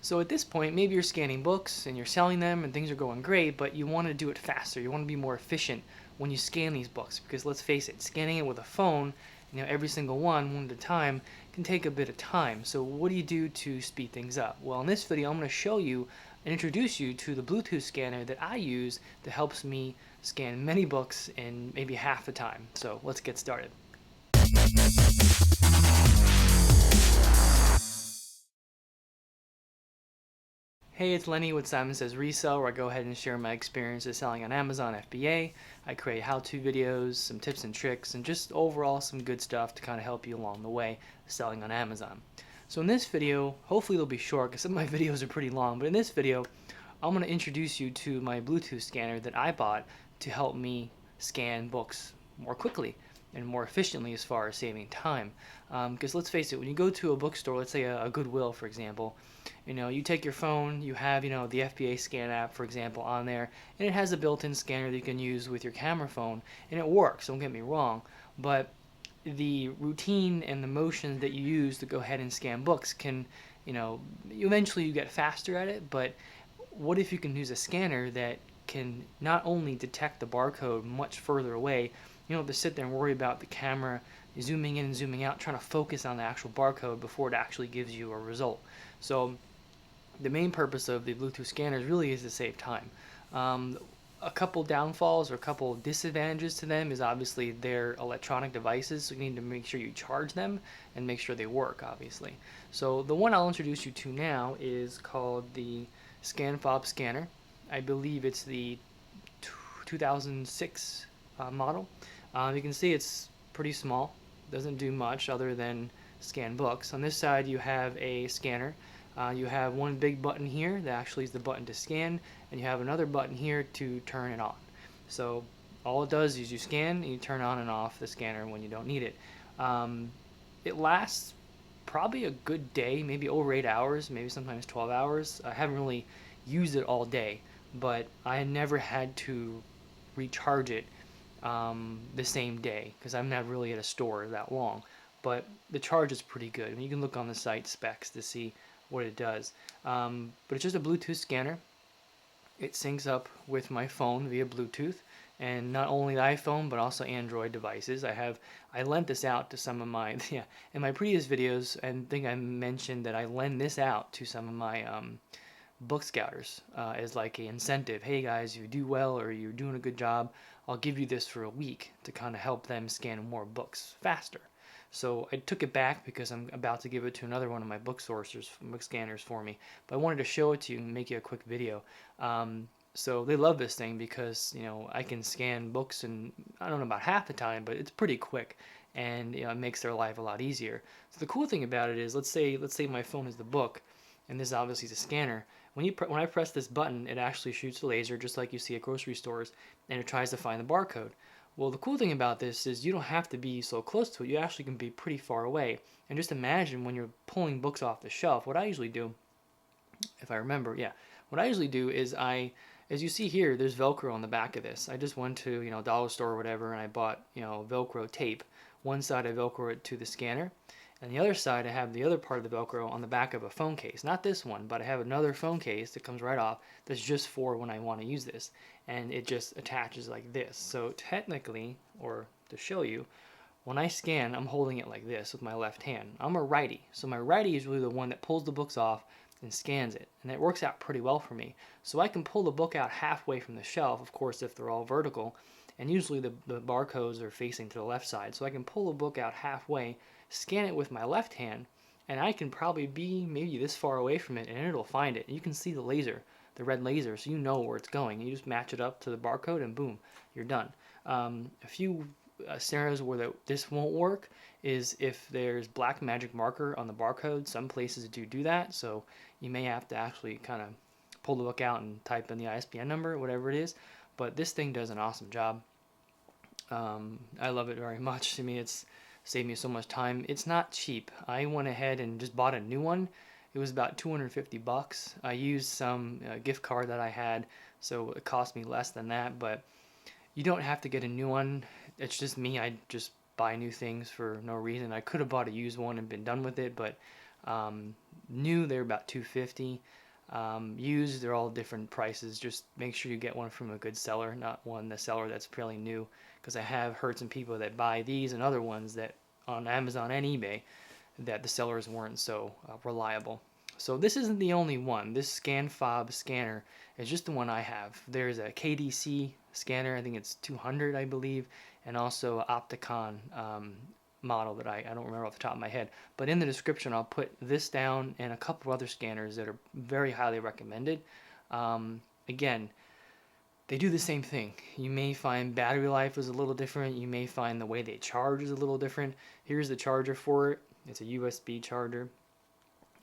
So at this point, maybe you're scanning books and you're selling them and things are going great, but you want to do it faster. You want to be more efficient when you scan these books because let's face it, scanning it with a phone, every single one at a time, can take a bit of time. So what do you do to speed things up? Well, in this video, I'm going to show you and introduce you to the Bluetooth scanner that I use that helps me scan many books in maybe half the time. So let's get started. Hey, it's Lenny with Simon Says Resell, where I go ahead and share my experiences selling on Amazon FBA. I create how-to videos, some tips and tricks, and just overall some good stuff to kind of help you along the way selling on Amazon. So in this video, hopefully it'll be short because some of my videos are pretty long, but in this video, I'm going to introduce you to my Bluetooth scanner that I bought to help me scan books more quickly and more efficiently as far as saving time. Because let's face it, when you go to a bookstore, let's say a Goodwill, for example, you take your phone, you have, the FBA scan app, for example, on there, and it has a built-in scanner that you can use with your camera phone, and it works, don't get me wrong, but the routine and the motions that you use to go ahead and scan books can, eventually you get faster at it, but what if you can use a scanner that can not only detect the barcode much further away, you don't have to sit there and worry about the camera zooming in and zooming out, trying to focus on the actual barcode before it actually gives you a result. So the main purpose of the Bluetooth scanners really is to save time. A couple downfalls or a couple disadvantages to them is obviously they're electronic devices, so you need to make sure you charge them and make sure they work, obviously. So the one I'll introduce you to now is called the ScanFob scanner. I believe it's the 2006 model. You can see it's pretty small, doesn't do much other than scan books. On this side you have a scanner. You have one big button here that actually is the button to scan, and you have another button here to turn it on. So all it does is you scan and you turn on and off the scanner when you don't need it. It lasts probably a good day, maybe over 8 hours, maybe sometimes 12 hours. I haven't really used it all day, but I never had to recharge it the same day because I'm not really at a store that long. But the charge is pretty good. I mean, you can look on the site specs to see what it does. But it's just a Bluetooth scanner. It syncs up with my phone via Bluetooth, and not only the iPhone but also Android devices. I lent this out to some of my in my previous videos. I think I mentioned that I lend this out to some of my book scouters as like an incentive. Hey guys, you do well or you're doing a good job, I'll give you this for a week to kind of help them scan more books faster. So I took it back because I'm about to give it to another one of my book scanners for me. But I wanted to show it to you and make you a quick video. So they love this thing because I can scan books in, I don't know, about half the time, but it's pretty quick, and it makes their life a lot easier. So the cool thing about it is, let's say my phone is the book, and this obviously is a scanner. When I press this button, it actually shoots a laser just like you see at grocery stores, and it tries to find the barcode. Well, the cool thing about this is you don't have to be so close to it. You actually can be pretty far away. And just imagine when you're pulling books off the shelf. What I usually do, if I remember, what I usually do is as you see here, there's Velcro on the back of this. I just went to dollar store or whatever, and I bought Velcro tape. One side I Velcro it to the scanner, and the other side I have the other part of the Velcro on the back of a phone case. Not this one, but I have another phone case that comes right off that's just for when I want to use this, and it just attaches like this. So technically, or to show you, when I scan, I'm holding it like this with my left hand. I'm a righty, so my righty is really the one that pulls the books off and scans it, and it works out pretty well for me. So I can pull the book out halfway from the shelf, of course if they're all vertical, and usually the barcodes are facing to the left side, so I can pull the book out halfway, scan it with my left hand, and I can probably be maybe this far away from it, and it'll find it. And you can see the laser, the red laser, so you know where it's going. You just match it up to the barcode, and boom, you're done. A few scenarios where this won't work is if there's black magic marker on the barcode. Some places do that, so you may have to actually kind of pull the book out and type in the ISBN number, whatever it is. But this thing does an awesome job. I love it very much. I mean, it's saved me so much time. It's not cheap. I went ahead and just bought a new one. It was about 250 bucks. I used some gift card that I had, so it cost me less than that, but you don't have to get a new one. It's just me. I just buy new things for no reason. I could have bought a used one and been done with it, but New, they're about $250. Used, they're all different prices. Just make sure you get one from a good seller, not the seller that's fairly new, because I have heard some people that buy these and other ones that on Amazon and eBay that the sellers weren't so reliable. So this isn't the only one. This ScanFob scanner is just the one I have. There's a KDC scanner, I think it's 200, I believe, and also an Opticon model that I don't remember off the top of my head. But in the description, I'll put this down and a couple other scanners that are very highly recommended. Again, they do the same thing. You may find battery life is a little different. You may find the way they charge is a little different. Here's the charger for it. It's a USB charger.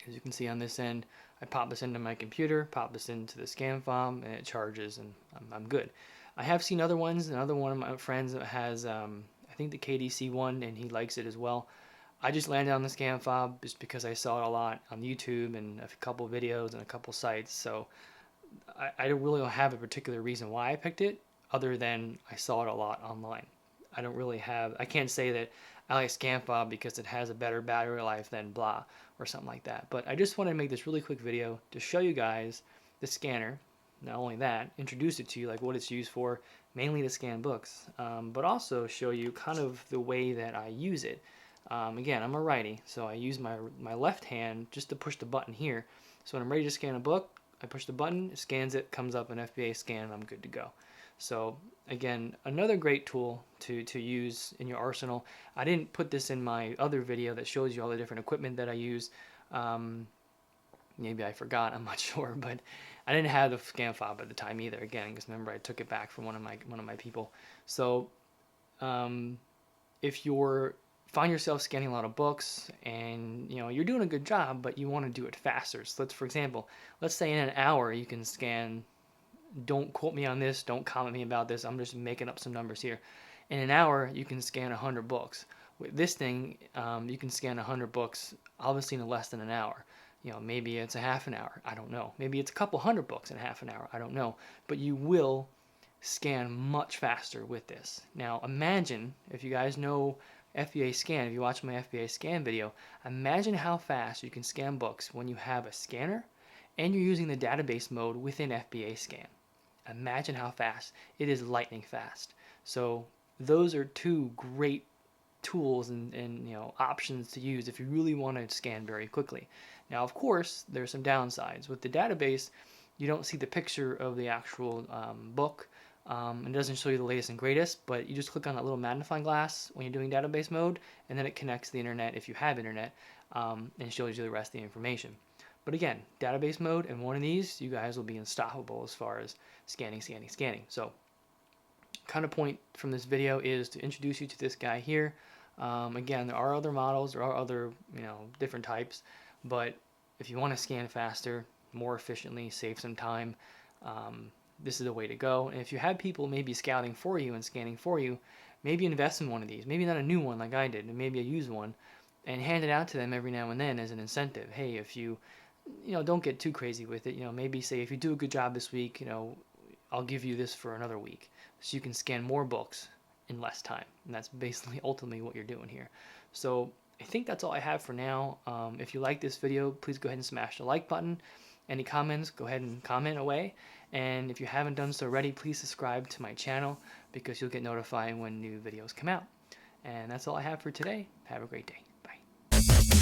As you can see on this end, I pop this into my computer, pop this into the ScanFob, and it charges, and I'm good. I have seen other ones. Another one of my friends has, I think the KDC one, and he likes it as well. I just landed on the ScanFob just because I saw it a lot on YouTube and a couple videos and a couple sites. So I don't really have a particular reason why I picked it, other than I saw it a lot online. I can't say that I like ScanFob because it has a better battery life than blah or something like that. But I just wanted to make this really quick video to show you guys the scanner. Not only that, introduce it to you, like what it's used for, mainly to scan books, but also show you kind of the way that I use it. Again, I'm a righty, so I use my left hand just to push the button here. So when I'm ready to scan a book, I push the button, it scans it, comes up an FBA scan, and I'm good to go. So again, another great tool to use in your arsenal. I didn't put this in my other video that shows you all the different equipment that I use. Maybe I forgot, I'm not sure, but I didn't have the ScanFob at the time either. Again, because remember I took it back from one of my people. So if you're find yourself scanning a lot of books and you're doing a good job, but you want to do it faster. So for example, let's say in an hour you can scan, don't quote me on this, don't comment me about this, I'm just making up some numbers here. In an hour you can scan 100 books. With this thing, you can scan 100 books obviously in less than an hour. Maybe it's a half an hour, I don't know. Maybe it's a couple hundred books in half an hour, I don't know. But you will scan much faster with this. Now imagine, if you guys know FBA scan, if you watch my FBA scan video, imagine how fast you can scan books when you have a scanner and you're using the database mode within FBA scan. Imagine how fast. It is lightning fast. So those are two great tools and options to use if you really want to scan very quickly. Now of course there's some downsides. With the database, you don't see the picture of the actual book. It doesn't show you the latest and greatest, but you just click on that little magnifying glass when you're doing database mode, and then it connects to the internet if you have internet, and shows you the rest of the information. But again, database mode and one of these, you guys will be unstoppable as far as scanning. So kind of point from this video is to introduce you to this guy here. Again, there are other models, there are other different types, but if you want to scan faster, more efficiently, save some time, this is the way to go. And if you have people maybe scouting for you and scanning for you, maybe invest in one of these. Maybe not a new one like I did, and maybe a used one, and hand it out to them every now and then as an incentive. Hey, if you don't get too crazy with it. Maybe say if you do a good job this week, I'll give you this for another week, so you can scan more books in less time. And that's basically ultimately what you're doing here. So I think that's all I have for now. If you like this video, please go ahead and smash the like button. Any comments, go ahead and comment away. And if you haven't done so already, please subscribe to my channel because you'll get notified when new videos come out. And that's all I have for today. Have a great day. Bye.